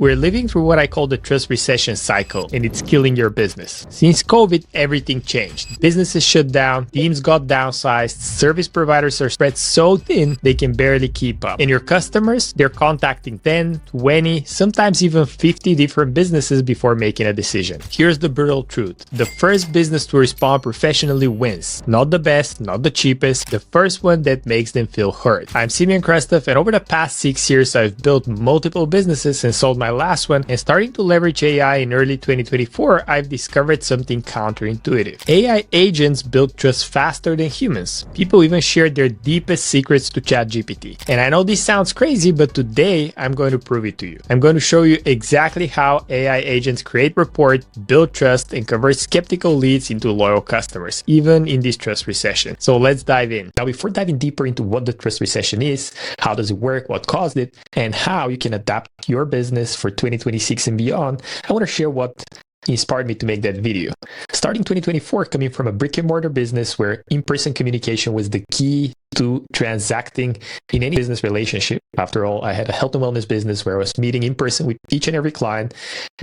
We're living through what I call the trust recession cycle, and it's killing your business. Since COVID, everything changed. Businesses shut down, teams got downsized, service providers are spread so thin they can barely keep up. And your customers, they're contacting 10, 20, sometimes even 50 different businesses before making a decision. Here's the brutal truth. The first business to respond professionally wins. Not the best, not the cheapest, the first one that makes them feel heard. I'm Simeon Krastev, and over the past 6 years, I've built multiple businesses and sold my last one, and starting to leverage AI in early 2024, I've discovered something counterintuitive. AI agents build trust faster than humans. People even share their deepest secrets to ChatGPT. And I know this sounds crazy, but today I'm going to prove it to you. I'm going to show you exactly how AI agents create rapport, build trust, and convert skeptical leads into loyal customers, even in this trust recession. So let's dive in. Now, before diving deeper into what the trust recession is, how does it work, what caused it, and how you can adapt your business for 2026 and beyond, I want to share what inspired me to make that video. Starting 2024, coming from a brick and mortar business where in-person communication was the key to transacting in any business relationship. After all, I had a health and wellness business where I was meeting in person with each and every client,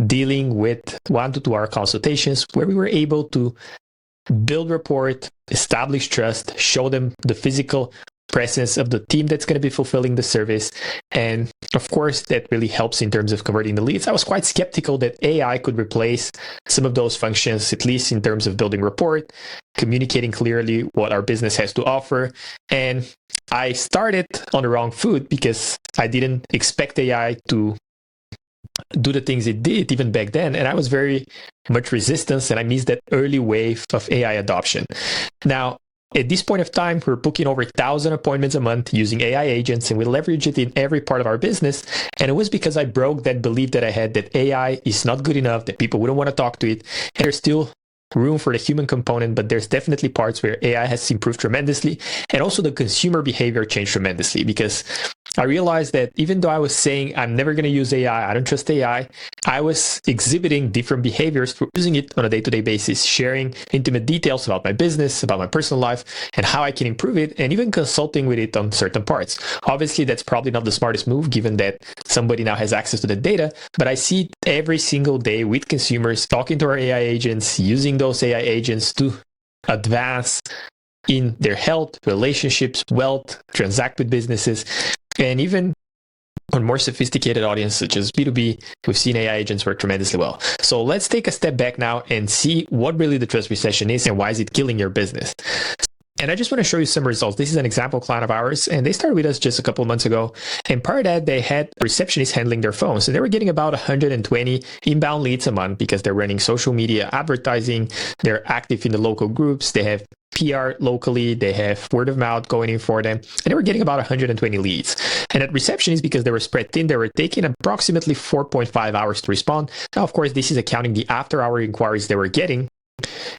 dealing with 1 to 2 hour consultations where we were able to build rapport, establish trust, show them the physical presence of the team that's going to be fulfilling the service. And of course, that really helps in terms of converting the leads. I was quite skeptical that AI could replace some of those functions, at least in terms of building rapport, communicating clearly what our business has to offer. And I started on the wrong foot because I didn't expect AI to do the things it did even back then. And I was very much resistant, and I missed that early wave of AI adoption. Now, at this point of time, we're booking over 1,000 appointments a month using AI agents, and we leverage it in every part of our business. And it was because I broke that belief that I had that AI is not good enough, that people wouldn't want to talk to it. And there's still room for the human component, but there's definitely parts where AI has improved tremendously. And also the consumer behavior changed tremendously, because I realized that even though I was saying I'm never going to use AI, I don't trust AI, I was exhibiting different behaviors for using it on a day-to-day basis, sharing intimate details about my business, about my personal life, and how I can improve it, and even consulting with it on certain parts. Obviously, that's probably not the smartest move, given that somebody now has access to the data, but I see it every single day with consumers talking to our AI agents, using those AI agents to advance in their health, relationships, wealth, transact with businesses. And even on more sophisticated audience such as B2B, we've seen AI agents work tremendously well. So let's take a step back now and see what really the trust recession is and why is it killing your business. And I just want to show you some results. This is an example client of ours, and they started with us just a couple of months ago. And prior to that, they had receptionists handling their phones. So they were getting about 120 inbound leads a month because they're running social media advertising. They're active in the local groups. They have PR locally, they have word of mouth going in for them, and they were getting about 120 leads. And at receptionists, because they were spread thin, they were taking approximately 4.5 hours to respond. Now, of course, this is accounting the after-hour inquiries they were getting.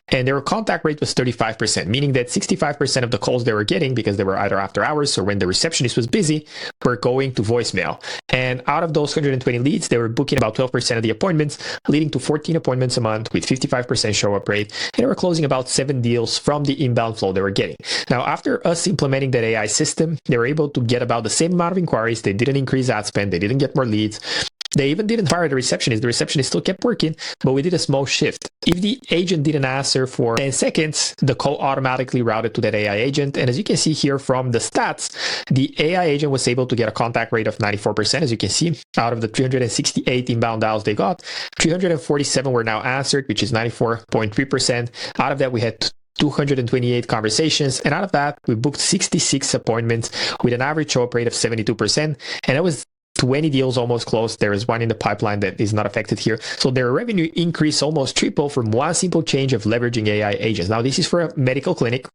And their contact rate was 35%, meaning that 65% of the calls they were getting, because they were either after hours or when the receptionist was busy, were going to voicemail. And out of those 120 leads, they were booking about 12% of the appointments, leading to 14 appointments a month with 55% show-up rate. And they were closing about 7 deals from the inbound flow they were getting. Now, after us implementing that AI system, they were able to get about the same amount of inquiries. They didn't increase ad spend. They didn't get more leads. They even didn't fire the receptionist. The receptionist still kept working, but we did a small shift. If the agent didn't answer for 10 seconds, the call automatically routed to that AI agent. And as you can see here from the stats, the AI agent was able to get a contact rate of 94%. As you can see, out of the 368 inbound dials they got, 347 were now answered, which is 94.3%. Out of that, we had 228 conversations, and out of that, we booked 66 appointments with an average show-up rate of 72%. And that was 20 deals almost closed. There is one in the pipeline that is not affected here. So their revenue increase almost triple from one simple change of leveraging AI agents. Now, this is for a medical clinic.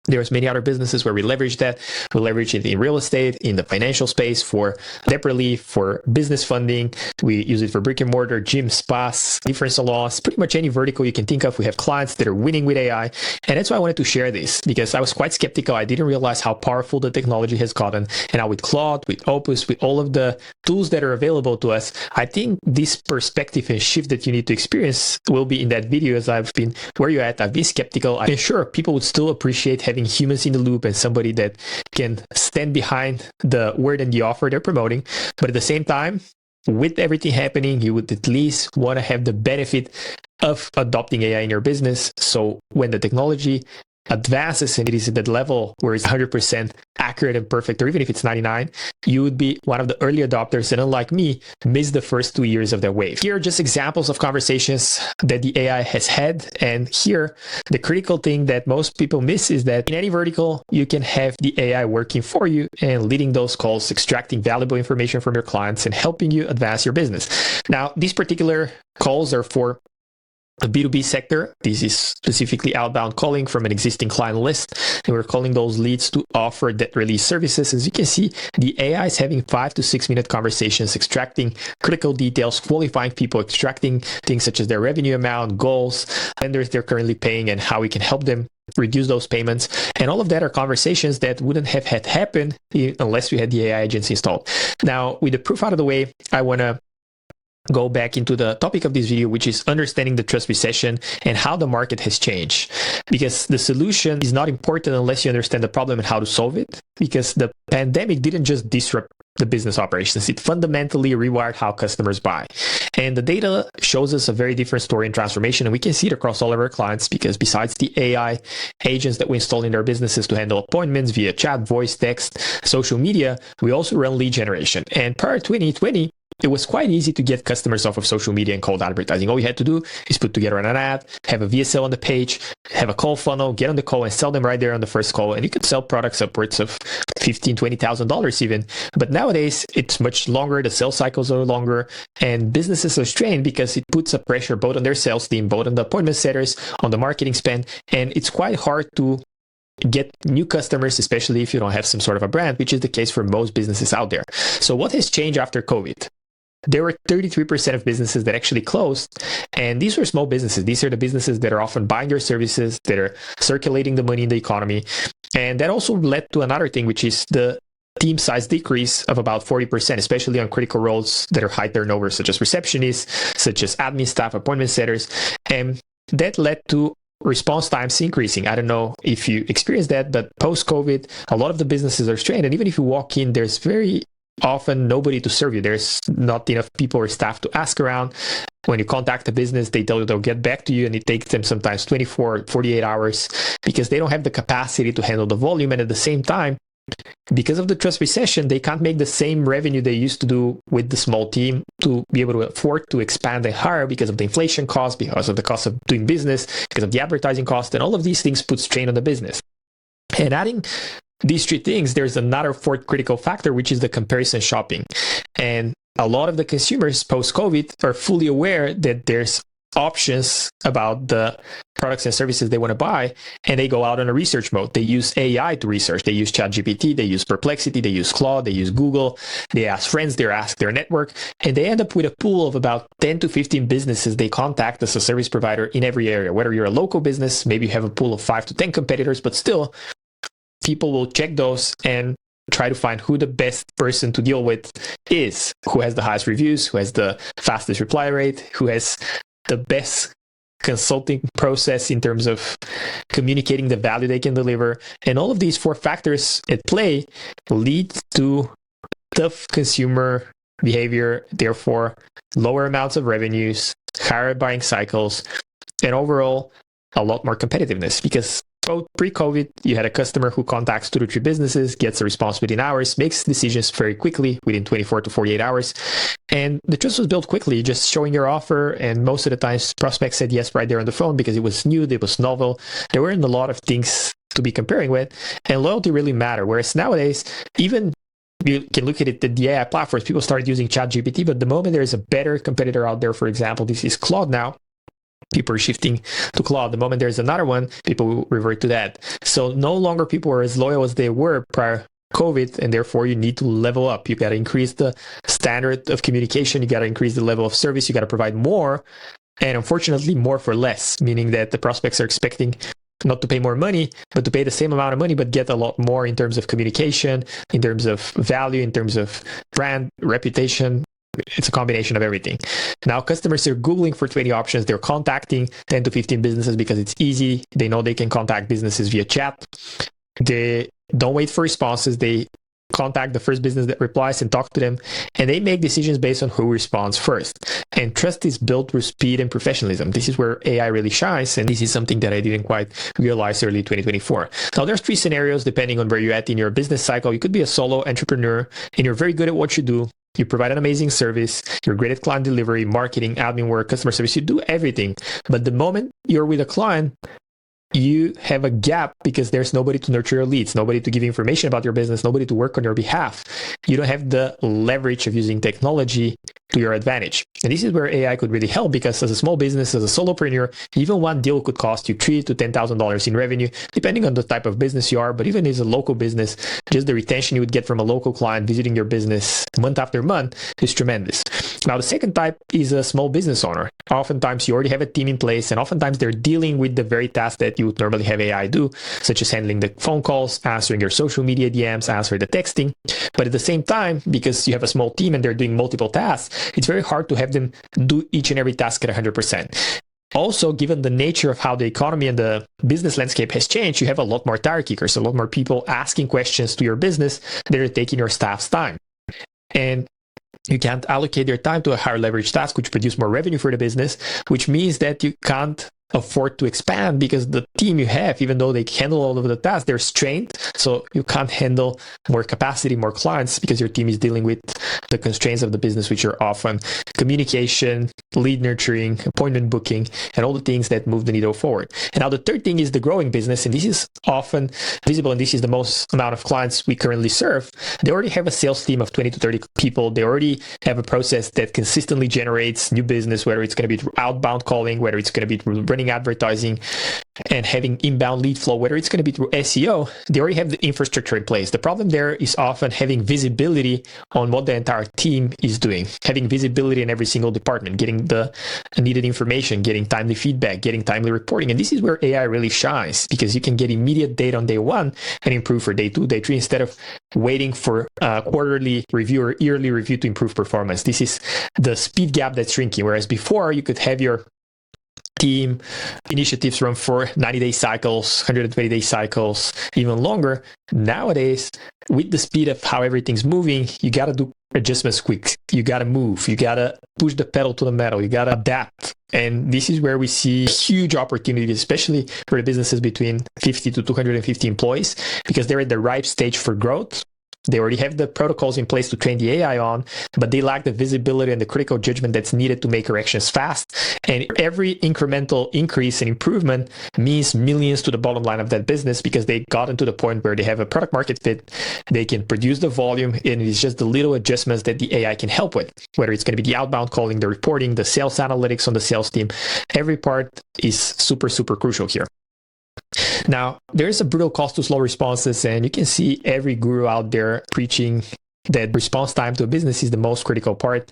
There's many other businesses where we leverage that. We leverage it in real estate, in the financial space, for debt relief, for business funding. We use it for brick and mortar, gyms, spas, different salons, pretty much any vertical you can think of. We have clients that are winning with AI. And that's why I wanted to share this, because I was quite skeptical. I didn't realize how powerful the technology has gotten. And now with Claude, with Opus, with all of the tools that are available to us, I think this perspective and shift that you need to experience will be in that video. As I've been where you're at, I've been skeptical. I'm sure people would still appreciate having humans in the loop and somebody that can stand behind the word and the offer they're promoting. But at the same time, with everything happening, you would at least want to have the benefit of adopting AI in your business. So when the technology advances and it is at that level where it's 100% accurate and perfect, or even if it's 99, you would be one of the early adopters, and unlike me, miss the first 2 years of that wave. Here are just examples of conversations that the AI has had, and here the critical thing that most people miss is that in any vertical you can have the AI working for you and leading those calls, extracting valuable information from your clients and helping you advance your business. Now, these particular calls are for the B2B sector. This is specifically outbound calling from an existing client list, and we're calling those leads to offer debt release services. As you can see, the AI is having 5 to 6 minute conversations, extracting critical details, qualifying people, extracting things such as their revenue amount, goals, vendors they're currently paying, and how we can help them reduce those payments. And all of that are conversations that wouldn't have had happened unless we had the AI agents installed. Now, with the proof out of the way, I want to go back into the topic of this video, which is understanding the trust recession and how the market has changed. Because the solution is not important unless you understand the problem and how to solve it. Because the pandemic didn't just disrupt the business operations, it fundamentally rewired how customers buy. And the data shows us a very different story and transformation, and we can see it across all of our clients, because besides the AI agents that we install in their businesses to handle appointments via chat, voice, text, social media, we also run lead generation. And prior to 2020, it was quite easy to get customers off of social media and cold advertising. All you had to do is put together an ad, have a VSL on the page, have a call funnel, get on the call and sell them right there on the first call. And you could sell products upwards of $15,000, $20,000 even. But nowadays, it's much longer. The sales cycles are longer, and businesses are strained because it puts a pressure both on their sales team, both on the appointment setters, on the marketing spend. And it's quite hard to get new customers, especially if you don't have some sort of a brand, which is the case for most businesses out there. So what has changed after COVID? There were 33% of businesses that actually closed, and these were small businesses. These are the businesses that are often buying your services, that are circulating the money in the economy. And that also led to another thing, which is the team size decrease of about 40%, especially on critical roles that are high turnover, such as receptionists, such as admin staff, appointment setters. And that led to response times increasing. I don't know if you experienced that, but post-COVID, a lot of the businesses are strained. And even if you walk in, there's very often nobody to serve you. There's not enough people or staff to ask around. When you contact a business, they tell you they'll get back to you, and it takes them sometimes 24, 48 hours because they don't have the capacity to handle the volume. And at the same time, because of the trust recession, they can't make the same revenue they used to do with the small team to be able to afford to expand and hire because of the inflation cost, because of the cost of doing business, because of the advertising cost, and all of these things put strain on the business. And adding these three things, there's another fourth critical factor, which is the comparison shopping. And a lot of the consumers post-COVID are fully aware that there's options about the products and services they want to buy, and they go out on a research mode. They use AI to research. They use ChatGPT, they use Perplexity, they use Claude, they use Google, they ask friends, they ask their network, and they end up with a pool of about 10 to 15 businesses they contact as a service provider in every area. Whether you're a local business, maybe you have a pool of 5 to 10 competitors, but still, people will check those and try to find who the best person to deal with is, who has the highest reviews, who has the fastest reply rate, who has the best consulting process in terms of communicating the value they can deliver. And all of these four factors at play lead to tough consumer behavior, therefore lower amounts of revenues, higher buying cycles, and overall a lot more competitiveness. Because pre-COVID, you had a customer who contacts 2 to 3 businesses, gets a response within hours, makes decisions very quickly, within 24 to 48 hours. And the trust was built quickly, just showing your offer. And most of the times, prospects said yes right there on the phone because it was new, it was novel. There weren't a lot of things to be comparing with. And loyalty really mattered. Whereas nowadays, even you can look at it, the AI platforms, people started using ChatGPT, but the moment there's a better competitor out there, for example, this is Claude now, people are shifting to Claude. The moment there's another one, people will revert to that. So no longer people are as loyal as they were prior COVID, and therefore you need to level up. You got to increase the standard of communication. You got to increase the level of service. You got to provide more, and unfortunately more for less, meaning that the prospects are expecting not to pay more money, but to pay the same amount of money, but get a lot more in terms of communication, in terms of value, in terms of brand, reputation. It's a combination of everything. Now, customers are Googling for 20 options. They're contacting 10 to 15 businesses because it's easy. They know they can contact businesses via chat. They don't wait for responses. They contact the first business that replies and talk to them, and they make decisions based on who responds first. And trust is built through speed and professionalism. This is where AI really shines, and this is something that I didn't quite realize early 2024. Now, there's 3 scenarios depending on where you're at in your business cycle. You could be a solo entrepreneur, and you're very good at what you do. You provide an amazing service. You're great at client delivery, marketing, admin work, customer service. You do everything. But the moment you're with a client, you have a gap because there's nobody to nurture your leads, nobody to give you information about your business, nobody to work on your behalf. You don't have the leverage of using technology to your advantage. And this is where AI could really help, because as a small business, as a solopreneur, even one deal could cost you $3,000 to $10,000 in revenue, depending on the type of business you are. But even as a local business, just the retention you would get from a local client visiting your business month after month is tremendous. Now, the second type is a small business owner. Oftentimes, you already have a team in place, and oftentimes they're dealing with the very tasks that you would normally have AI do, such as handling the phone calls, answering your social media DMs, answering the texting. But at the same time, because you have a small team and they're doing multiple tasks, it's very hard to have them do each and every task at 100%. Also, given the nature of how the economy and the business landscape has changed, you have a lot more tire kickers, a lot more people asking questions to your business that are taking your staff's time. And you can't allocate their time to a higher leverage task, which produce more revenue for the business, which means that you can't afford to expand because the team you have, even though they handle all of the tasks, they're strained. So you can't handle more capacity, more clients, because your team is dealing with the constraints of the business, which are often communication, lead nurturing, appointment booking, and all the things that move the needle forward. And now the third thing is the growing business. And this is often visible, and this is the most amount of clients we currently serve. They already have a sales team of 20 to 30 people. They already have a process that consistently generates new business, whether it's going to be through outbound calling, whether it's going to be through running advertising and having inbound lead flow, whether it's going to be through SEO. They already have the infrastructure in place. The problem there is often having visibility on what the entire team is doing, having visibility in every single department, getting the needed information, getting timely feedback, getting timely reporting. And this is where AI really shines, because you can get immediate data on day one and improve for day 2, day 3, instead of waiting for a quarterly review or yearly review to improve performance. This is the speed gap that's shrinking. Whereas before, you could have your team initiatives run for 90-day cycles, 120-day cycles, even longer. Nowadays, with the speed of how everything's moving, you got to do adjustments quick. You got to move. You got to push the pedal to the metal. You got to adapt. And this is where we see huge opportunities, especially for the businesses between 50 to 250 employees, because they're at the ripe stage for growth. They already have the protocols in place to train the AI on, but they lack the visibility and the critical judgment that's needed to make corrections fast. And every incremental increase and improvement means millions to the bottom line of that business, because they gotten to the point where they have a product market fit, they can produce the volume, and it's just the little adjustments that the AI can help with, whether it's going to be the outbound calling, the reporting, the sales analytics on the sales team. Every part is super, super crucial here. Now, there is a brutal cost to slow responses, and you can see every guru out there preaching that response time to a business is the most critical part.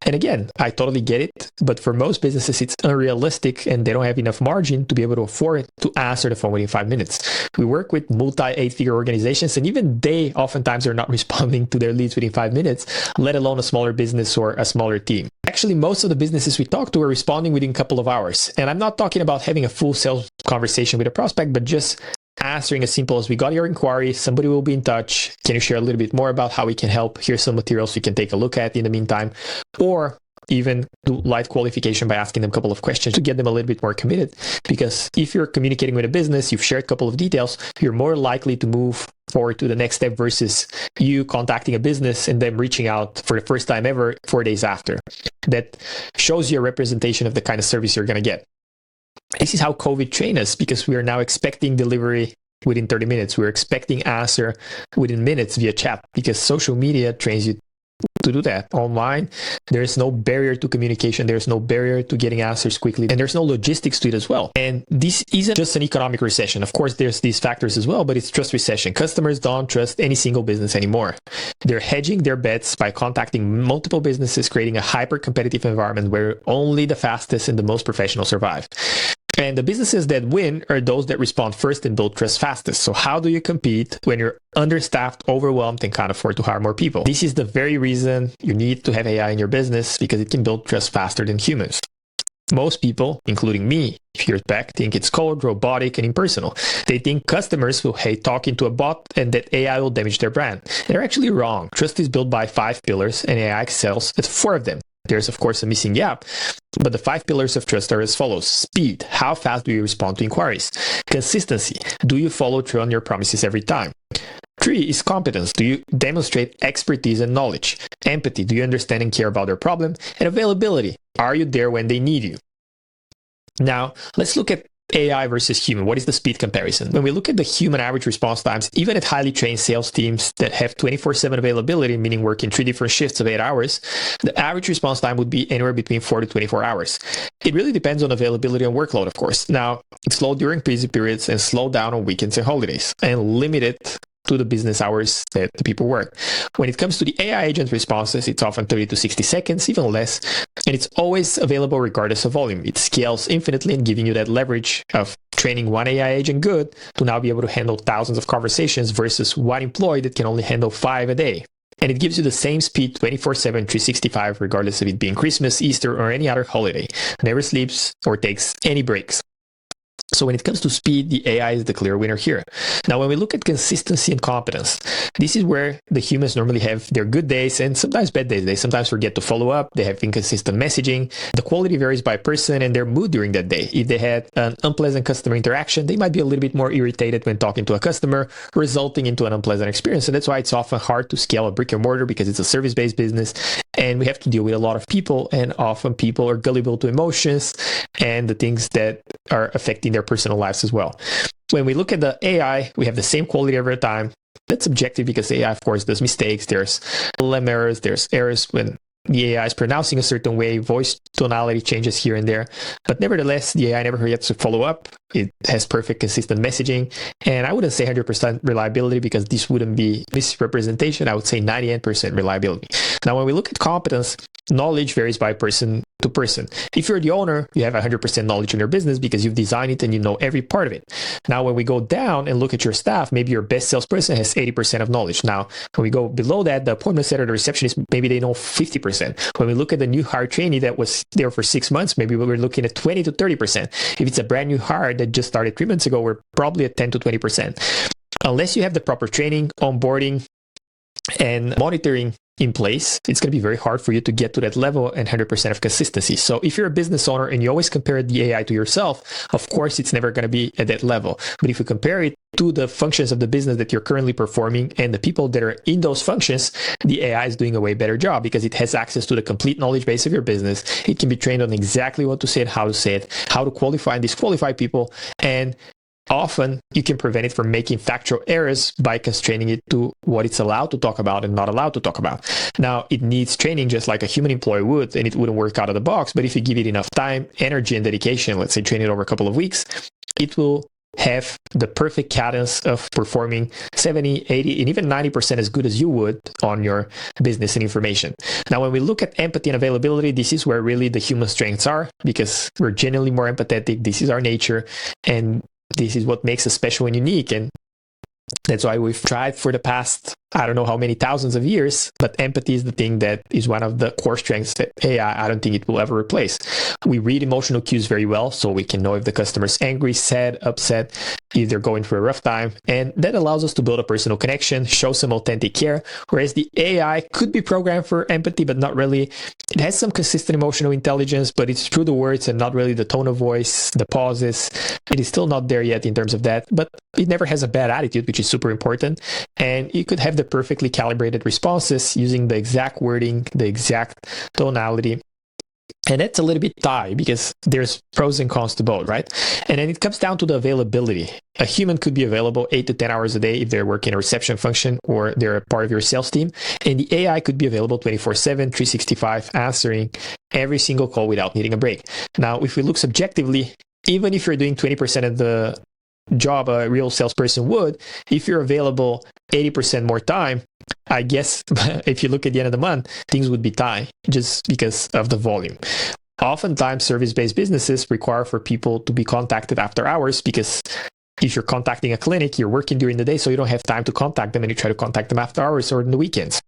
And again, I totally get it, but for most businesses, it's unrealistic, and they don't have enough margin to be able to afford to answer the phone within 5 minutes. We work with multi-8-figure organizations, and even they oftentimes are not responding to their leads within 5 minutes, let alone a smaller business or a smaller team. Actually, most of the businesses we talk to are responding within a couple of hours. And I'm not talking about having a full sales conversation with a prospect, but just answering as simple as, we got your inquiry, somebody will be in touch. Can you share a little bit more about how we can help? Here's some materials you can take a look at in the meantime. Or even do light qualification by asking them a couple of questions to get them a little bit more committed. Because if you're communicating with a business, you've shared a couple of details, you're more likely to move forward to the next step versus you contacting a business and them reaching out for the first time ever 4 days after. That shows you a representation of the kind of service you're going to get. This is how COVID trained us, because we are now expecting delivery within 30 minutes. We're expecting answer within minutes via chat, because social media trains you to do that. Online, there's no barrier to communication. There's no barrier to getting answers quickly. And there's no logistics to it as well. And this isn't just an economic recession. Of course, there's these factors as well, but it's trust recession. Customers don't trust any single business anymore. They're hedging their bets by contacting multiple businesses, creating a hyper-competitive environment where only the fastest and the most professional survive. And the businesses that win are those that respond first and build trust fastest. So how do you compete when you're understaffed, overwhelmed, and can't afford to hire more people? This is the very reason you need to have AI in your business, because it can build trust faster than humans. Most people, including me, if few years back think it's cold, robotic, and impersonal. They think customers will hate talking to a bot and that AI will damage their brand. They're actually wrong. Trust is built by 5 pillars and AI excels at 4 of them. There's, of course, a missing gap, but the 5 pillars of trust are as follows. Speed. How fast do you respond to inquiries? Consistency. Do you follow through on your promises every time? 3 is competence. Do you demonstrate expertise and knowledge? Empathy. Do you understand and care about their problem? And availability. Are you there when they need you? Now, let's look at AI versus human. What is the speed comparison? When we look at the human average response times, even at highly trained sales teams that have 24/7 availability, meaning working 3 different shifts of 8 hours, the average response time would be anywhere between 4 to 24 hours. It really depends on availability and workload, of course. Now, it's slow during busy periods and slow down on weekends and holidays, and limited to the business hours that the people work. When it comes to the AI agent responses, it's often 30 to 60 seconds, even less, and it's always available regardless of volume. It scales infinitely and giving you that leverage of training one AI agent good to now be able to handle thousands of conversations versus one employee that can only handle 5 a day. And it gives you the same speed 24/7, 365, regardless of it being Christmas, Easter, or any other holiday. Never sleeps or takes any breaks. So when it comes to speed, the AI is the clear winner here. Now, when we look at consistency and competence, this is where the humans normally have their good days and sometimes bad days. They sometimes forget to follow up. They have inconsistent messaging. The quality varies by person and their mood during that day. If they had an unpleasant customer interaction, they might be a little bit more irritated when talking to a customer, resulting into an unpleasant experience. And that's why it's often hard to scale a brick and mortar because it's a service-based business. And we have to deal with a lot of people, and often people are gullible to emotions and the things that are affecting their personal lives as well. When we look at the AI, we have the same quality every time. That's subjective because AI, of course, does mistakes. There's LM errors, there's errors when the AI is pronouncing a certain way, voice tonality changes here and there. But nevertheless, the AI never forgets to follow up. It has perfect, consistent messaging. And I wouldn't say 100% reliability because this wouldn't be misrepresentation. I would say 98% reliability. Now, when we look at competence, knowledge varies by person to person. If you're the owner, you have 100% knowledge in your business because you've designed it and you know every part of it. Now, when we go down and look at your staff, maybe your best salesperson has 80% of knowledge. Now, when we go below that, the appointment setter, the receptionist, maybe they know 50%. When we look at the new hire trainee that was there for 6 months, maybe we're looking at 20 to 30%. If it's a brand new hire that just started 3 months ago, we're probably at 10 to 20%. Unless you have the proper training, onboarding, and monitoring in place, it's going to be very hard for you to get to that level and 100% of consistency. So if you're a business owner and you always compare the AI to yourself, of course, it's never going to be at that level. But if you compare it to the functions of the business that you're currently performing and the people that are in those functions, the AI is doing a way better job because it has access to the complete knowledge base of your business. It can be trained on exactly what to say and how to say it, how to qualify and disqualify people, and often you can prevent it from making factual errors by constraining it to what it's allowed to talk about and not allowed to talk about. Now, it needs training just like a human employee would, and it wouldn't work out of the box. But if you give it enough time, energy, and dedication, let's say train it over a couple of weeks, it will have the perfect cadence of performing 70, 80, and even 90% as good as you would on your business and information. Now, when we look at empathy and availability, this is where really the human strengths are because we're genuinely more empathetic. This is our nature. And this is what makes us special and unique. And that's why we've tried for the past, I don't know how many thousands of years, but empathy is the thing that is one of the core strengths that AI, I don't think it will ever replace. We read emotional cues very well, so we can know if the customer's angry, sad, upset, if they're going through a rough time. And that allows us to build a personal connection, show some authentic care, whereas the AI could be programmed for empathy, but not really. It has some consistent emotional intelligence, but it's through the words and not really the tone of voice, the pauses. It is still not there yet in terms of that, but it never has a bad attitude, which is super important. And you could have the perfectly calibrated responses using the exact wording, the exact tonality. And that's a little bit tight because there's pros and cons to both, right? And then it comes down to the availability. A human could be available 8 to 10 hours a day if they're working a reception function or they're a part of your sales team. And the AI could be available 24/7, 365, answering every single call without needing a break. Now, if we look subjectively, even if you're doing 20% of the job a real salesperson would, if you're available 80% more time, I guess if you look at the end of the month, things would be tight just because of the volume. Oftentimes, service-based businesses require for people to be contacted after hours because if you're contacting a clinic, you're working during the day, so you don't have time to contact them and you try to contact them after hours or in the weekends.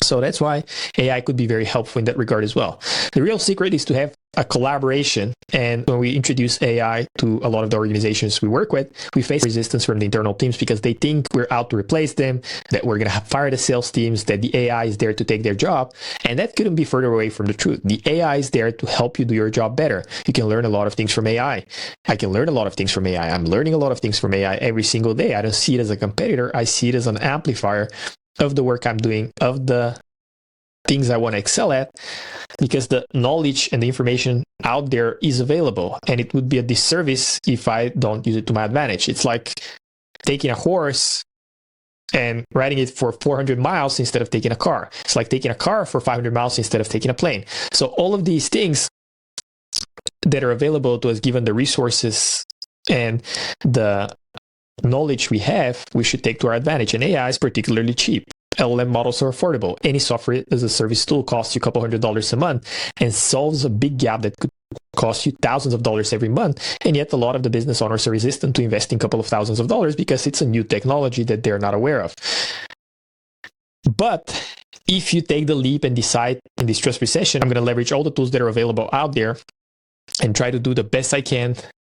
So that's why AI could be very helpful in that regard as well. The real secret is to have a collaboration. And when we introduce AI to a lot of the organizations we work with, we face resistance from the internal teams because they think we're out to replace them, that we're going to fire the sales teams, that the AI is there to take their job. And that couldn't be further away from the truth. The AI is there to help you do your job better. You can learn a lot of things from AI. I can learn a lot of things from AI. I'm learning a lot of things from AI every single day. I don't see it as a competitor. I see it as an amplifier of the work I'm doing, of the things I want to excel at, because the knowledge and the information out there is available, and it would be a disservice if I don't use it to my advantage. It's like taking a horse and riding it for 400 miles instead of taking a car. It's like taking a car for 500 miles instead of taking a plane. So all of these things that are available to us, given the resources and the knowledge we have, we should take to our advantage. And AI is particularly cheap. LLM models are affordable. Any software as a service tool costs you a couple $100s a month and solves a big gap that could cost you thousands of dollars every month. And yet a lot of the business owners are resistant to investing a couple of thousands of dollars because it's a new technology that they're not aware of. But if you take the leap and decide in this trust recession, I'm going to leverage all the tools that are available out there and try to do the best I can.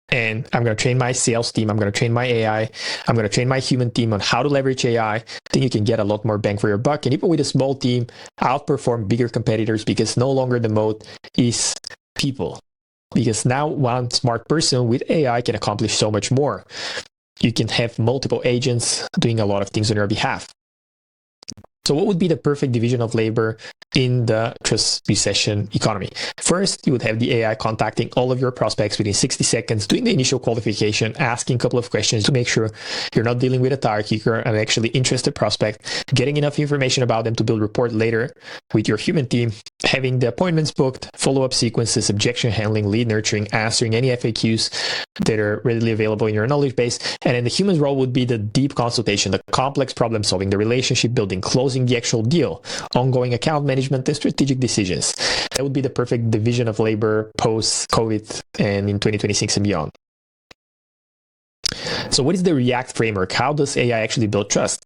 And I'm going to train my sales team. I'm going to train my AI. I'm going to train my human team on how to leverage AI. I think you can get a lot more bang for your buck. And even with a small team, outperform bigger competitors, because no longer the moat is people. Because now one smart person with AI can accomplish so much more. You can have multiple agents doing a lot of things on your behalf. So what would be the perfect division of labor in the trust recession economy? First, you would have the AI contacting all of your prospects within 60 seconds, doing the initial qualification, asking a couple of questions to make sure you're not dealing with a tire kicker, an actually interested prospect, getting enough information about them to build rapport later with your human team, having the appointments booked, follow-up sequences, objection handling, lead nurturing, answering any FAQs that are readily available in your knowledge base. And then the human's role would be the deep consultation, the complex problem solving, the relationship building, closing the actual deal, ongoing account management, and strategic decisions. That would be the perfect division of labor post-COVID and in 2026 and beyond. So what is the React framework? How does AI actually build trust?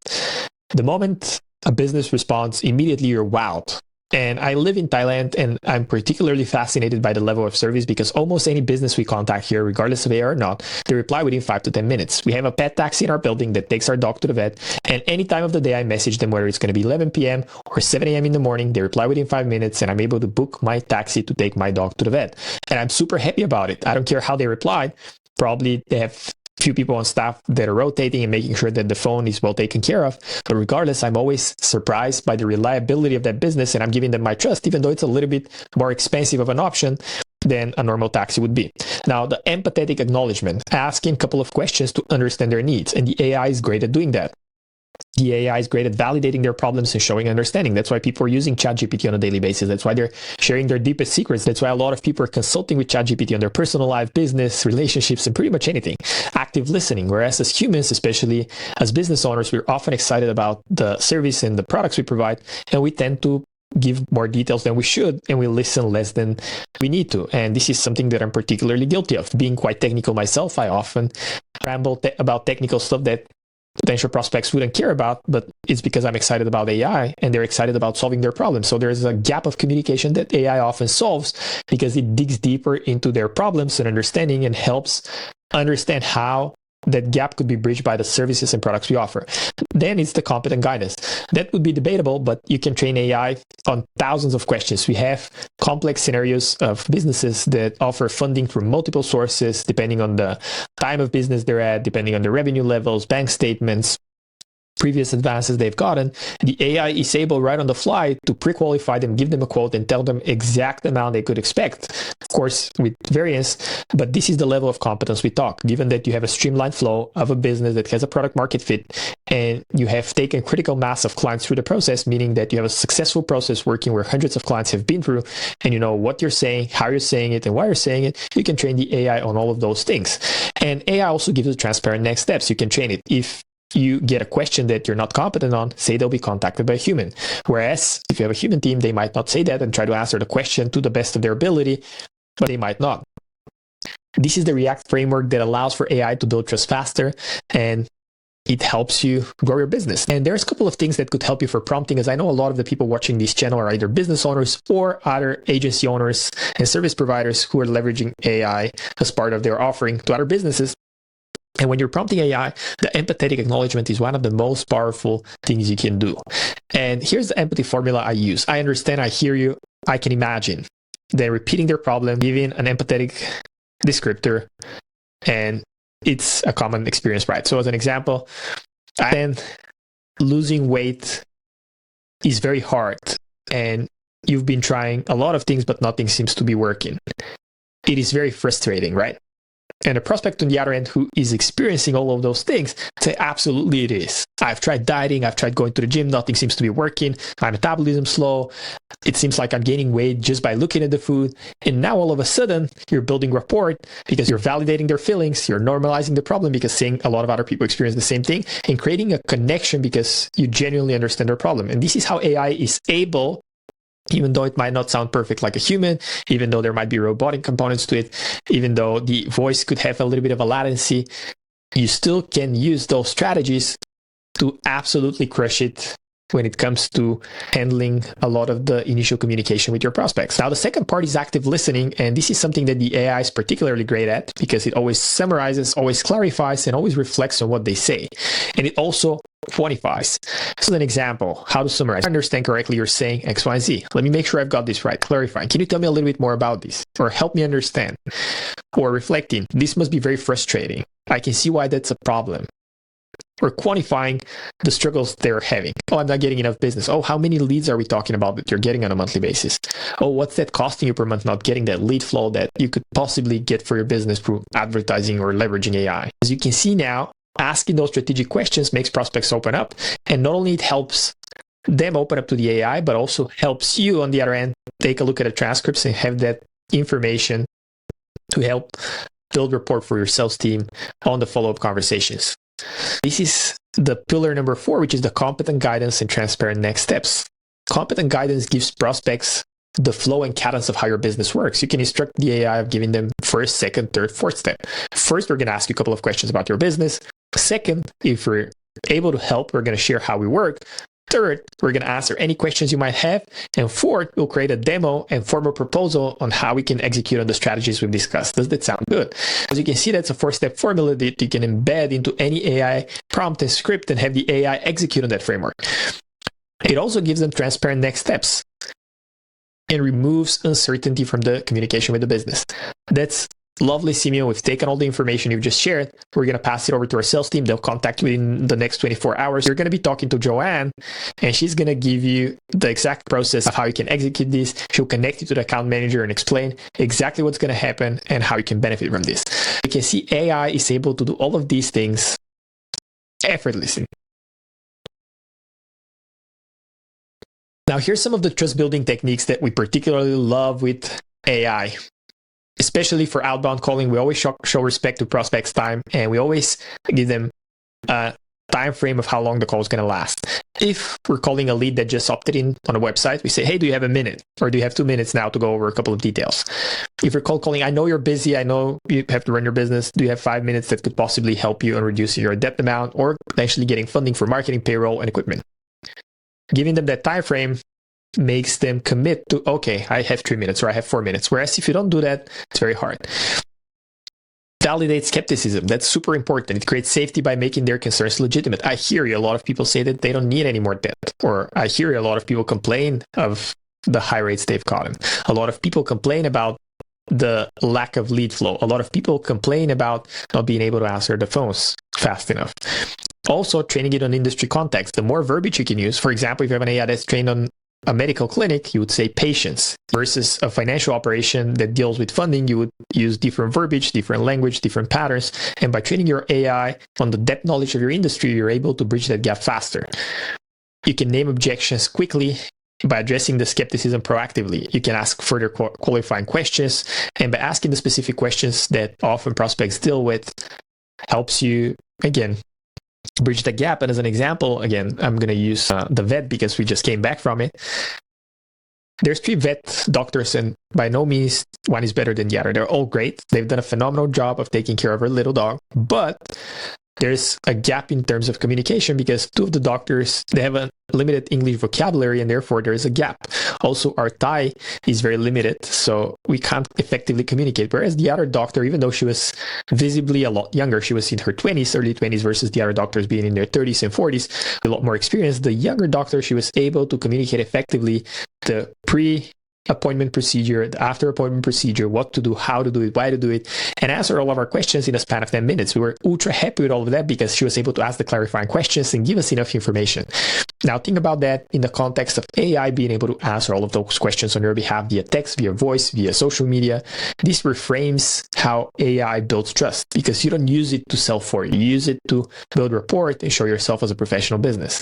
The moment a business responds, immediately you're wowed. And I live in Thailand, and I'm particularly fascinated by the level of service, because almost any business we contact here, regardless of AI or not, they reply within 5 to 10 minutes. We have a pet taxi in our building that takes our dog to the vet, and any time of the day I message them, whether it's going to be 11 p.m. or 7 a.m. in the morning, they reply within 5 minutes, and I'm able to book my taxi to take my dog to the vet. And I'm super happy about it. I don't care how they replied. Probably they have few people on staff that are rotating and making sure that the phone is well taken care of. But regardless, I'm always surprised by the reliability of that business, and I'm giving them my trust, even though it's a little bit more expensive of an option than a normal taxi would be. Now, the empathetic acknowledgement, asking a couple of questions to understand their needs, and the AI is great at doing that. The AI is great at validating their problems and showing understanding. That's why people are using ChatGPT on a daily basis. That's why they're sharing their deepest secrets. That's why a lot of people are consulting with ChatGPT on their personal life, business, relationships, and pretty much anything. Active listening. Whereas as humans, especially as business owners, we're often excited about the service and the products we provide, and we tend to give more details than we should, and we listen less than we need to. And this is something that I'm particularly guilty of. Being quite technical myself, I often ramble about technical stuff that potential prospects wouldn't care about, but it's because I'm excited about AI and they're excited about solving their problems. So there's a gap of communication that AI often solves because it digs deeper into their problems and understanding and helps understand how that gap could be bridged by the services and products we offer. Then it's the competent guidance. That would be debatable, but you can train AI on thousands of questions. We have complex scenarios of businesses that offer funding from multiple sources, depending on the time of business they're at, depending on the revenue levels, bank statements, previous advances they've gotten. The AI is able right on the fly to pre-qualify them, give them a quote, and tell them exact amount they could expect. Of course, with variance, but this is the level of competence we talk. Given that you have a streamlined flow of a business that has a product market fit, and you have taken critical mass of clients through the process, meaning that you have a successful process working where hundreds of clients have been through, and you know what you're saying, how you're saying it, and why you're saying it, you can train the AI on all of those things. And AI also gives you transparent next steps. You can train it. If you get a question that you're not competent on, say they'll be contacted by a human. Whereas if you have a human team, they might not say that and try to answer the question to the best of their ability, but they might not. This is the React framework that allows for AI to build trust faster and it helps you grow your business. And there's a couple of things that could help you for prompting, as I know a lot of the people watching this channel are either business owners or other agency owners and service providers who are leveraging AI as part of their offering to other businesses. And when you're prompting AI, the empathetic acknowledgement is one of the most powerful things you can do. And here's the empathy formula I use. I understand, I hear you, I can imagine. Then repeating their problem, giving an empathetic descriptor, and it's a common experience, right? So as an example, losing weight is very hard, and you've been trying a lot of things, but nothing seems to be working. It is very frustrating, right? And a prospect on the other end who is experiencing all of those things say, absolutely it is. I've tried dieting, I've tried going to the gym, nothing seems to be working. My metabolism's slow. It seems like I'm gaining weight just by looking at the food. And now all of a sudden, you're building rapport because you're validating their feelings, you're normalizing the problem because seeing a lot of other people experience the same thing, and creating a connection because you genuinely understand their problem. And this is how AI is able, even though it might not sound perfect like a human, even though there might be robotic components to it, even though the voice could have a little bit of a latency, you still can use those strategies to absolutely crush it when it comes to handling a lot of the initial communication with your prospects. Now, the second part is active listening, and this is something that the AI is particularly great at because it always summarizes, always clarifies, and always reflects on what they say. And it also quantifies. So an example, how to summarize. I understand correctly, you're saying X, Y, Z. Let me make sure I've got this right. Clarifying. Can you tell me a little bit more about this? Or help me understand. Or reflecting. This must be very frustrating. I can see why that's a problem. Or quantifying the struggles they're having. Oh, I'm not getting enough business. Oh, how many leads are we talking about that you're getting on a monthly basis? Oh, what's that costing you per month not getting that lead flow that you could possibly get for your business through advertising or leveraging AI? As you can see now, asking those strategic questions makes prospects open up. And not only it helps them open up to the AI, but also helps you on the other end take a look at the transcripts and have that information to help build rapport for your sales team on the follow-up conversations. This is the pillar number 4, which is the competent guidance and transparent next steps. Competent guidance gives prospects the flow and cadence of how your business works. You can instruct the AI of giving them first, second, third, fourth step. First, we're going to ask you a couple of questions about your business. Second, if we're able to help, we're going to share how we work. Third, we're going to answer any questions you might have. And fourth, we'll create a demo and form a proposal on how we can execute on the strategies we've discussed. Does that sound good? As you can see, that's a 4-step formula that you can embed into any AI prompt and script and have the AI execute on that framework. It also gives them transparent next steps and removes uncertainty from the communication with the business. That's lovely, Simeon. We've taken all the information you've just shared. We're going to pass it over to our sales team. They'll contact you in the next 24 hours. You're going to be talking to Joanne, and she's going to give you the exact process of how you can execute this. She'll connect you to the account manager and explain exactly what's going to happen and how you can benefit from this. You can see AI is able to do all of these things effortlessly. Now, here's some of the trust building techniques that we particularly love with AI. Especially for outbound calling, we always show respect to prospects' time, and we always give them a time frame of how long the call is going to last. If we're calling a lead that just opted in on a website, we say, hey, do you have a minute? Or do you have 2 minutes now to go over a couple of details? If you're cold calling, I know you're busy, I know you have to run your business. Do you have 5 minutes that could possibly help you on reducing your debt amount or potentially getting funding for marketing, payroll, and equipment? Giving them that time frame makes them commit to, okay, I have 3 minutes or I have 4 minutes. Whereas if you don't do that, it's very hard. Validate skepticism. That's super important. It creates safety by making their concerns legitimate. I hear you. A lot of people say that they don't need any more debt. Or I hear a lot of people complain of the high rates they've gotten. A lot of people complain about the lack of lead flow. A lot of people complain about not being able to answer the phones fast enough. Also, training it on industry context. The more verbiage you can use, for example, if you have an AI that's trained on a medical clinic, you would say patients, versus a financial operation that deals with funding, you would use different verbiage, different language, different patterns. And by training your AI on the depth knowledge of your industry, you're able to bridge that gap faster. You can name objections quickly by addressing the skepticism proactively. You can ask further qualifying questions, and by asking the specific questions that often prospects deal with, helps you, again, bridge the gap. And as an example, again, I'm going to use the vet because we just came back from it. There's 3 vet doctors, and by no means one is better than the other. They're all great. They've done a phenomenal job of taking care of our little dog. But there's a gap in terms of communication because two of the doctors, they have a limited English vocabulary, and therefore there is a gap. Also, our Thai is very limited, so we can't effectively communicate. Whereas the other doctor, even though she was visibly a lot younger, she was in her 20s, early 20s, versus the other doctors being in their 30s and 40s, a lot more experience. The younger doctor, she was able to communicate effectively the pre-appointment procedure, the after-appointment procedure, what to do, how to do it, why to do it, and answer all of our questions in a span of 10 minutes. We were ultra happy with all of that because she was able to ask the clarifying questions and give us enough information. Now, think about that in the context of AI being able to answer all of those questions on your behalf via text, via voice, via social media. This reframes how AI builds trust because you don't use it to sell for you. You use it to build rapport and show yourself as a professional business.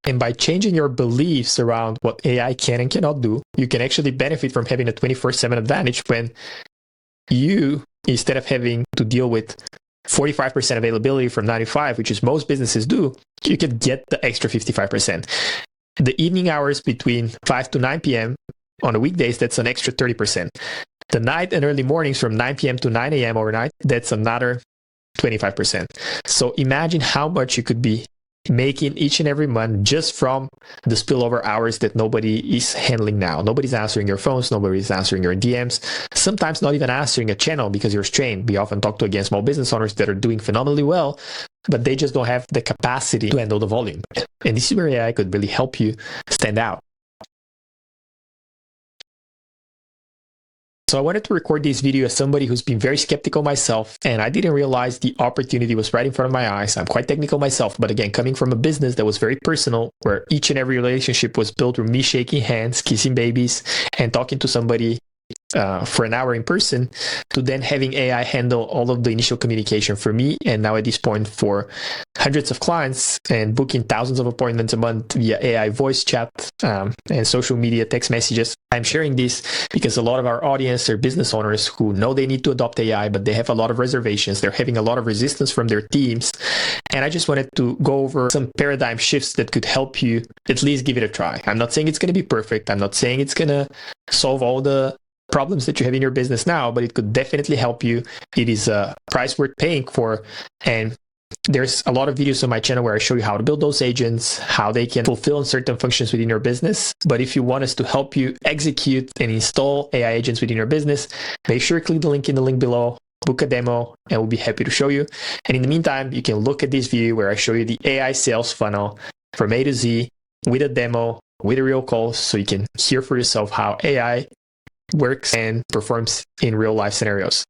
And by changing your beliefs around what AI can and cannot do, you can actually benefit from having a 24/7 advantage when you, instead of having to deal with 45% availability from 9 to 5, which is most businesses do, you can get the extra 55%. The evening hours between 5 to 9 p.m. on the weekdays, that's an extra 30%. The night and early mornings from 9 p.m. to 9 a.m. overnight, that's another 25%. So imagine how much you could be making each and every month just from the spillover hours that nobody is handling now. Nobody's answering your phones, nobody's answering your DMs, sometimes not even answering a channel because you're strained. We often talk to, again, small business owners that are doing phenomenally well, but they just don't have the capacity to handle the volume. And this is where AI could really help you stand out. So I wanted to record this video as somebody who's been very skeptical myself, and I didn't realize the opportunity was right in front of my eyes. I'm quite technical myself, but again, coming from a business that was very personal, where each and every relationship was built through me shaking hands, kissing babies, and talking to somebody for an hour in person, to then having AI handle all of the initial communication for me, and now at this point for hundreds of clients and booking thousands of appointments a month via AI voice chat and social media text messages. I'm sharing this because a lot of our audience are business owners who know they need to adopt AI, but they have a lot of reservations. They're having a lot of resistance from their teams. And I just wanted to go over some paradigm shifts that could help you at least give it a try. I'm not saying it's going to be perfect. I'm not saying it's going to solve all the problems that you have in your business now, but it could definitely help you. It is a price worth paying for. And there's a lot of videos on my channel where I show you how to build those agents, how they can fulfill certain functions within your business. But if you want us to help you execute and install AI agents within your business, make sure to click the link in the link below, book a demo, and we'll be happy to show you. And in the meantime, you can look at this video where I show you the AI sales funnel from A to Z with a demo, with a real call, so you can hear for yourself how AI works and performs in real life scenarios.